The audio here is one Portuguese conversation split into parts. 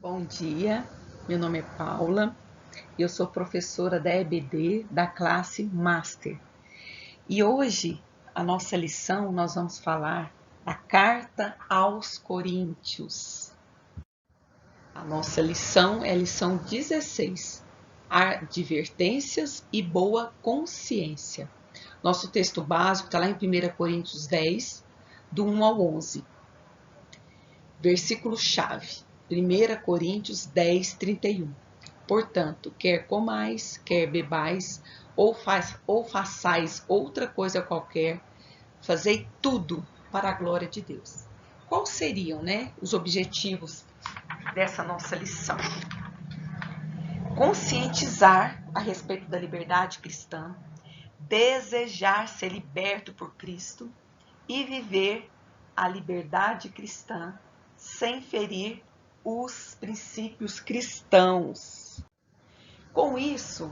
Bom dia, meu nome é Paula, eu sou professora da EBD da classe Master. E hoje, a nossa lição, nós vamos falar da Carta aos Coríntios. A nossa lição é a lição 16, Advertências e Boa Consciência. Nosso texto básico está lá em 1 Coríntios 10, do 1 ao 11. Versículo-chave, 1 Coríntios 10, 31. Portanto, quer comais, quer bebais, ou façais outra coisa qualquer, fazei tudo para a glória de Deus. Quais seriam, os objetivos dessa nossa lição? Conscientizar a respeito da liberdade cristã, desejar ser liberto por Cristo e viver a liberdade cristã sem ferir os princípios cristãos. Com isso,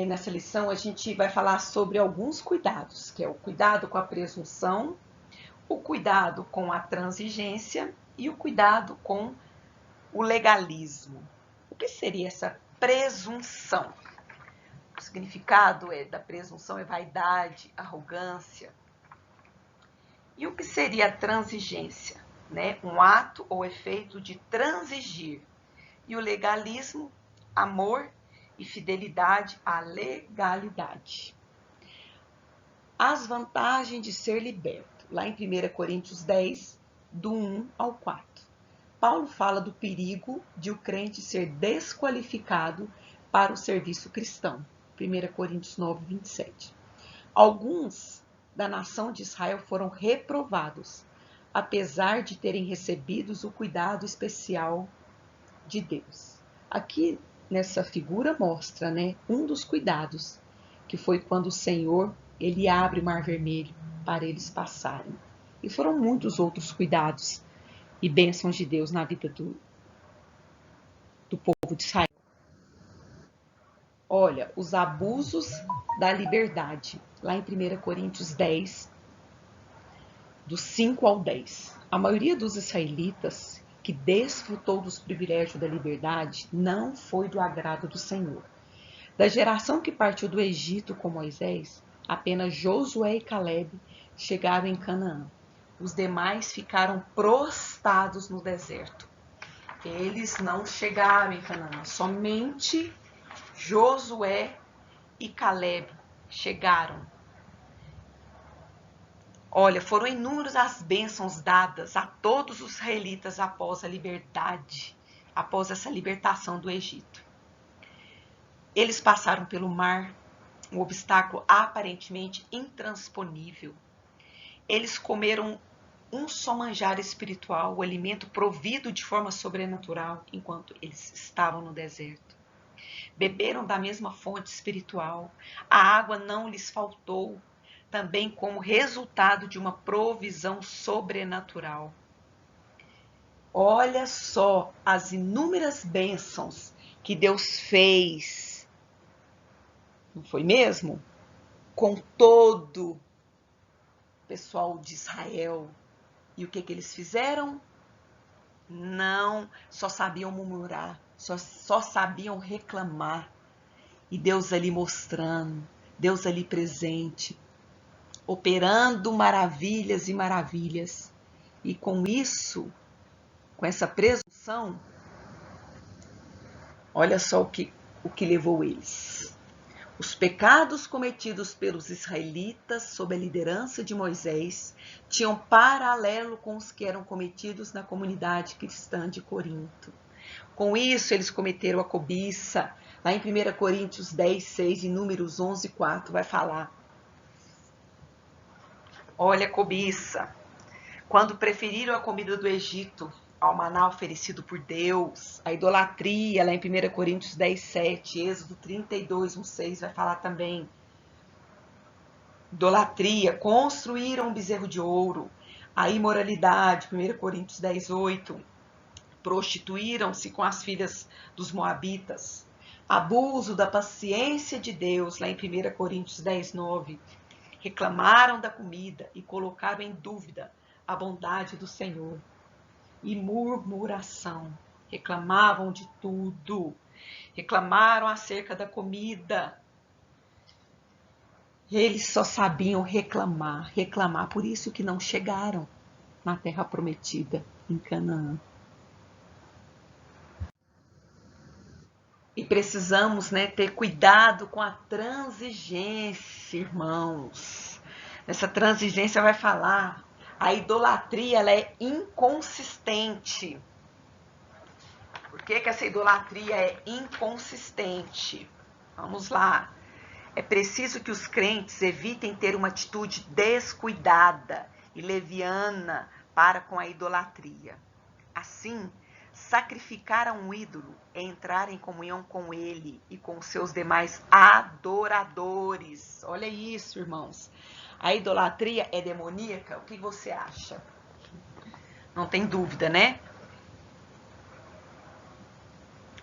nessa lição a gente vai falar sobre alguns cuidados, que é o cuidado com a presunção, o cuidado com a transigência e o cuidado com o legalismo. O que seria essa presunção? O significado da presunção é vaidade, arrogância. E o que seria a transigência? Um ato ou efeito de transigir. E o legalismo, amor e fidelidade à legalidade. As vantagens de ser liberto. Lá em 1 Coríntios 10, do 1 ao 4. Paulo fala do perigo de o crente ser desqualificado para o serviço cristão. 1 Coríntios 9, 27. Alguns da nação de Israel foram reprovados, apesar de terem recebido o cuidado especial de Deus. Aqui nessa figura mostra, um dos cuidados, que foi quando o Senhor ele abre o Mar Vermelho para eles passarem. E foram muitos outros cuidados e bênçãos de Deus na vida do povo de Israel. Olha, os abusos da liberdade, lá em 1 Coríntios 10, do 5 ao 10. A maioria dos israelitas que desfrutou dos privilégios da liberdade não foi do agrado do Senhor. Da geração que partiu do Egito com Moisés, apenas Josué e Caleb chegaram em Canaã. Os demais ficaram prostrados no deserto. Eles não chegaram em Canaã, somente Josué e Caleb chegaram. Olha, foram inúmeras as bênçãos dadas a todos os israelitas após a liberdade, após essa libertação do Egito. Eles passaram pelo mar, um obstáculo aparentemente intransponível. Eles comeram um só manjar espiritual, o alimento provido de forma sobrenatural enquanto eles estavam no deserto. Beberam da mesma fonte espiritual, a água não lhes faltou, também como resultado de uma provisão sobrenatural. Olha só as inúmeras bênçãos que Deus fez, não foi mesmo? Com todo o pessoal de Israel. E o que eles fizeram? Não, só sabiam murmurar, só sabiam reclamar. E Deus ali mostrando, Deus ali presente, operando maravilhas e maravilhas. E com isso, com essa presunção, olha só o que levou eles. Os pecados cometidos pelos israelitas sob a liderança de Moisés tinham paralelo com os que eram cometidos na comunidade cristã de Corinto. Com isso, eles cometeram a cobiça. Lá em 1 Coríntios 10, 6 e Números 11, 4 vai falar. Olha a cobiça. Quando preferiram a comida do Egito ao maná oferecido por Deus, a idolatria, lá em 1 Coríntios 10, 7, Êxodo 32, 1, 6, vai falar também. Idolatria, construíram um bezerro de ouro, a imoralidade, 1 Coríntios 10, 8, prostituíram-se com as filhas dos moabitas, abuso da paciência de Deus, lá em 1 Coríntios 10, 9, reclamaram da comida e colocaram em dúvida a bondade do Senhor. e murmuração. Reclamavam de tudo. Reclamaram acerca da comida. Eles só sabiam reclamar, reclamar. Por isso que não chegaram na terra prometida, em Canaã. E precisamos, ter cuidado com a transigência, irmãos. Essa transigência vai falar, a idolatria ela é inconsistente. Por que essa idolatria é inconsistente? Vamos lá. É preciso que os crentes evitem ter uma atitude descuidada e leviana para com a idolatria. Assim, sacrificar a um ídolo é entrar em comunhão com ele e com seus demais adoradores. Olha isso, irmãos. A idolatria é demoníaca? O que você acha? Não tem dúvida, né?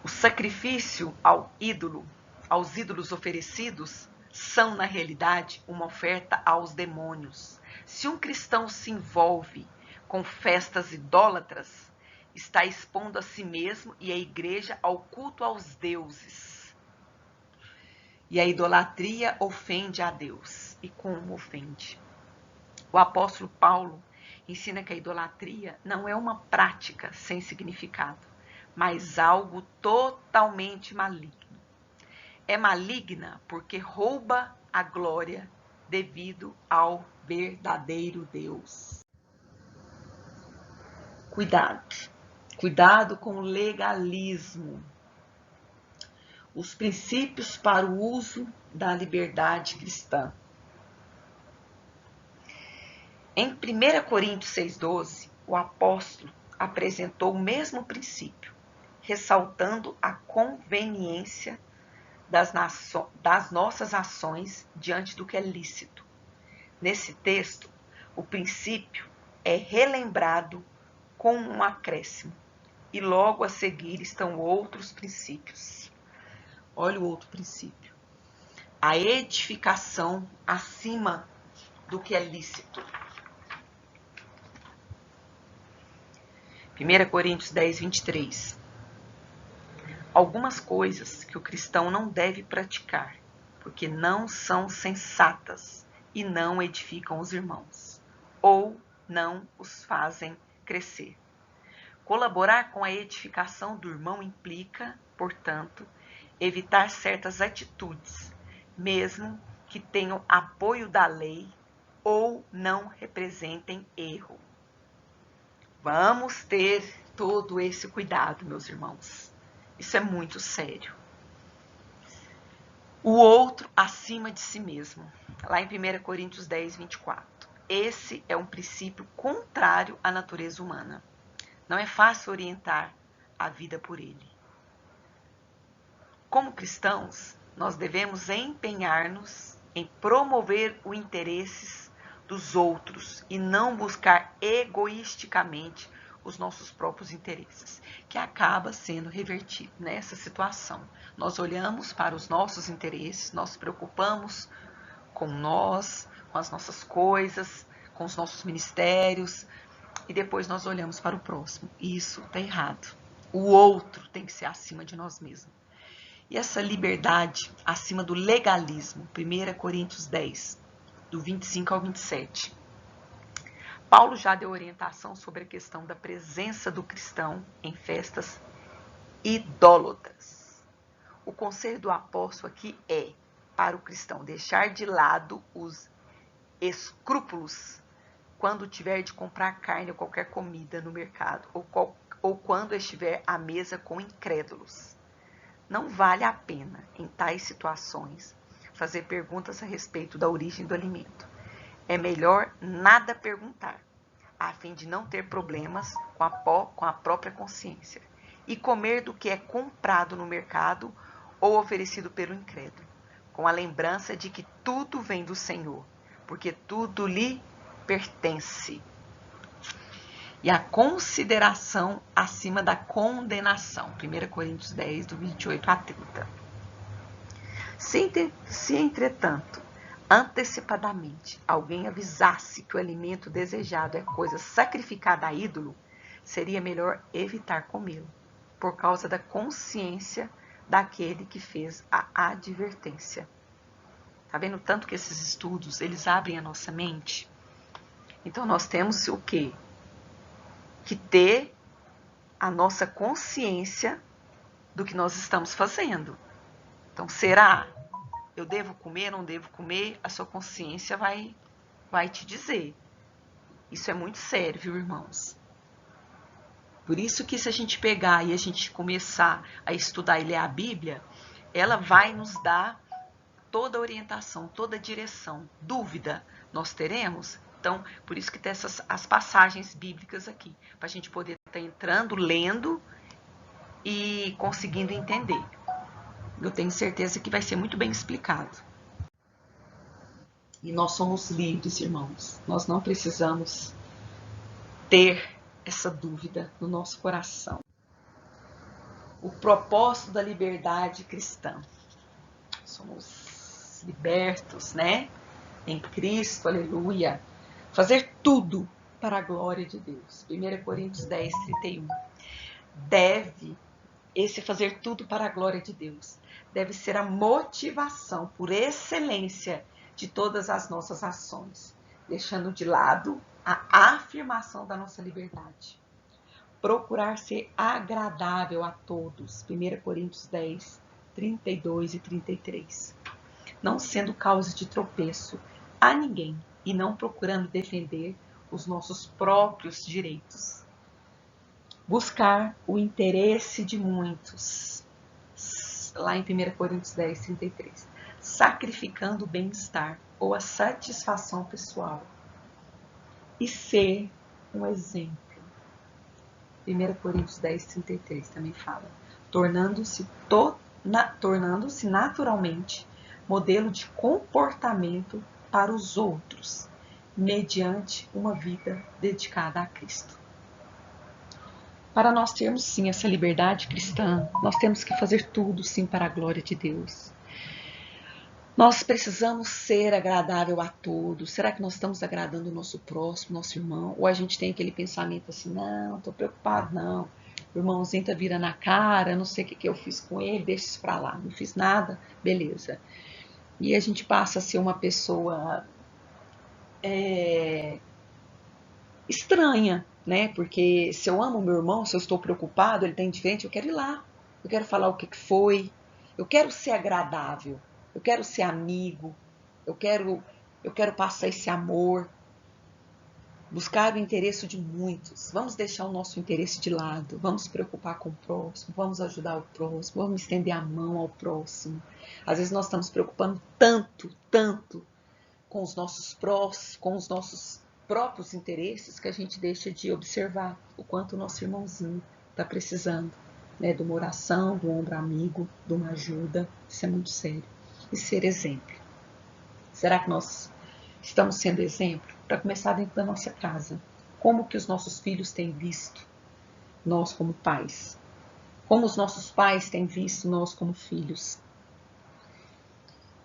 O sacrifício aos ídolos oferecidos, são, na realidade, uma oferta aos demônios. Se um cristão se envolve com festas idólatras, está expondo a si mesmo e a igreja ao culto aos deuses. E a idolatria ofende a Deus. E como ofende? O apóstolo Paulo ensina que a idolatria não é uma prática sem significado, mas algo totalmente maligno. É maligna porque rouba a glória devido ao verdadeiro Deus. Cuidado com o legalismo. Os princípios para o uso da liberdade cristã. Em 1 Coríntios 6,12, o apóstolo apresentou o mesmo princípio, ressaltando a conveniência das nossas ações diante do que é lícito. Nesse texto, o princípio é relembrado com um acréscimo, e logo a seguir estão outros princípios. Olha o outro princípio. A edificação acima do que é lícito. 1 Coríntios 10, 23. Algumas coisas que o cristão não deve praticar, porque não são sensatas e não edificam os irmãos, ou não os fazem crescer. Colaborar com a edificação do irmão implica, portanto, evitar certas atitudes, mesmo que tenham apoio da lei ou não representem erro. Vamos ter todo esse cuidado, meus irmãos. Isso é muito sério. O outro acima de si mesmo. Lá em 1 Coríntios 10, 24. Esse é um princípio contrário à natureza humana. Não é fácil orientar a vida por ele. Como cristãos, nós devemos empenhar-nos em promover os interesses dos outros e não buscar egoisticamente os nossos próprios interesses, que acaba sendo revertido nessa situação. Nós olhamos para os nossos interesses, nós nos preocupamos com nós, com as nossas coisas, com os nossos ministérios, e depois nós olhamos para o próximo. E isso está errado. O outro tem que ser acima de nós mesmos. E essa liberdade acima do legalismo, 1 Coríntios 10, do 25 ao 27. Paulo já deu orientação sobre a questão da presença do cristão em festas idólatras. O conselho do apóstolo aqui é para o cristão deixar de lado os escrúpulos quando tiver de comprar carne ou qualquer comida no mercado, ou quando estiver à mesa com incrédulos. Não vale a pena, em tais situações, fazer perguntas a respeito da origem do alimento. É melhor nada perguntar, a fim de não ter problemas com a própria consciência, e comer do que é comprado no mercado ou oferecido pelo incrédulo, com a lembrança de que tudo vem do Senhor, porque tudo lhe pertence. E a consideração acima da condenação. 1 Coríntios 10, do 28 a 30. Se entretanto, antecipadamente, alguém avisasse que o alimento desejado é coisa sacrificada a ídolo, seria melhor evitar comê-lo, por causa da consciência daquele que fez a advertência. Tá vendo tanto que esses estudos, eles abrem a nossa mente? Então nós temos o quê? Que ter a nossa consciência do que nós estamos fazendo. Então, será? Eu devo comer, não devo comer? A sua consciência vai te dizer. Isso é muito sério, viu, irmãos? Por isso que se a gente pegar e a gente começar a estudar e ler a Bíblia, ela vai nos dar toda a orientação, toda a direção. Dúvida nós teremos? Então, por isso que tem as passagens bíblicas aqui, para a gente poder estar entrando, lendo e conseguindo entender. Eu tenho certeza que vai ser muito bem explicado. E nós somos livres, irmãos. Nós não precisamos ter essa dúvida no nosso coração. O propósito da liberdade cristã. Somos libertos, né? Em Cristo, aleluia. Fazer tudo para a glória de Deus. 1 Coríntios 10, 31. Esse fazer tudo para a glória de Deus deve ser a motivação por excelência de todas as nossas ações, deixando de lado a afirmação da nossa liberdade. Procurar ser agradável a todos. 1 Coríntios 10, 32 e 33. Não sendo causa de tropeço a ninguém e não procurando defender os nossos próprios direitos. Buscar o interesse de muitos, lá em 1 Coríntios 10, 33. Sacrificando o bem-estar ou a satisfação pessoal. E ser um exemplo. 1 Coríntios 10, 33 também fala. Tornando-se naturalmente modelo de comportamento para os outros, mediante uma vida dedicada a Cristo. Para nós termos, sim, essa liberdade cristã, nós temos que fazer tudo, sim, para a glória de Deus. Nós precisamos ser agradável a todos. Será que nós estamos agradando o nosso próximo, nosso irmão? Ou a gente tem aquele pensamento assim, não, estou preocupado, não. O irmãozinho está virando a cara, não sei o que eu fiz com ele, deixa isso para lá. Não fiz nada, beleza. E a gente passa a ser uma pessoa estranha, né? Porque se eu amo meu irmão, se eu estou preocupado, ele está indiferente, eu quero ir lá. Eu quero falar o que foi. Eu quero ser agradável. Eu quero ser amigo. Eu quero passar esse amor. Buscar o interesse de muitos. Vamos deixar o nosso interesse de lado. Vamos se preocupar com o próximo. Vamos ajudar o próximo. Vamos estender a mão ao próximo. Às vezes nós estamos preocupando tanto com os nossos próprios interesses que a gente deixa de observar o quanto o nosso irmãozinho está precisando, né, de uma oração, de um ombro amigo, de uma ajuda. Isso é muito sério. E ser exemplo. Será que nós estamos sendo exemplo? Para começar, dentro da nossa casa. Como que os nossos filhos têm visto nós como pais? Como os nossos pais têm visto nós como filhos?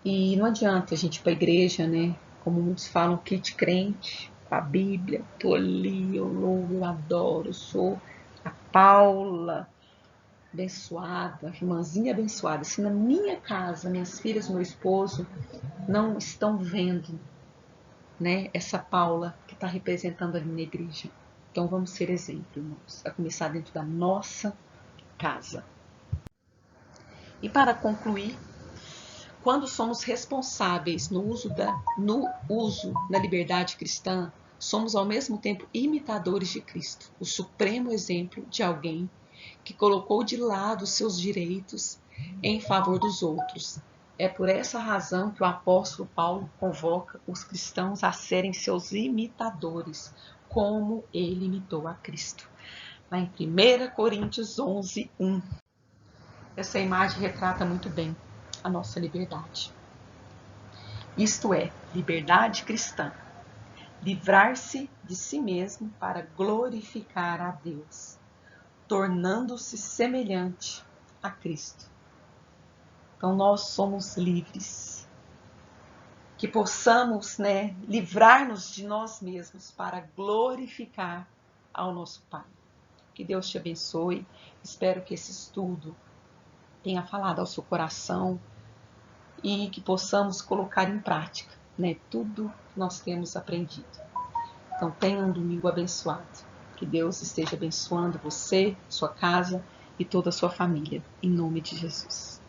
E não adianta a gente ir para a igreja, né? Como muitos falam, kit crente, com a Bíblia, tô ali, eu louvo, eu adoro, eu sou a Paula abençoada, a irmãzinha abençoada. Se na minha casa, minhas filhas, meu esposo não estão vendo, né, essa Paula que está representando ali na igreja. Então vamos ser exemplo, irmãos, a começar dentro da nossa casa. E para concluir, quando somos responsáveis no uso da liberdade cristã, somos ao mesmo tempo imitadores de Cristo, o supremo exemplo de alguém que colocou de lado seus direitos em favor dos outros. É por essa razão que o apóstolo Paulo convoca os cristãos a serem seus imitadores, como ele imitou a Cristo. Lá em 1 Coríntios 11, 1. Essa imagem retrata muito bem a nossa liberdade. Isto é, liberdade cristã. Livrar-se de si mesmo para glorificar a Deus, tornando-se semelhante a Cristo. Então nós somos livres. Que possamos, né, livrar-nos de nós mesmos para glorificar ao nosso Pai. Que Deus te abençoe. Espero que esse estudo tenha falado ao seu coração e que possamos colocar em prática, né, tudo que nós temos aprendido. Então tenha um domingo abençoado. Que Deus esteja abençoando você, sua casa e toda a sua família. Em nome de Jesus.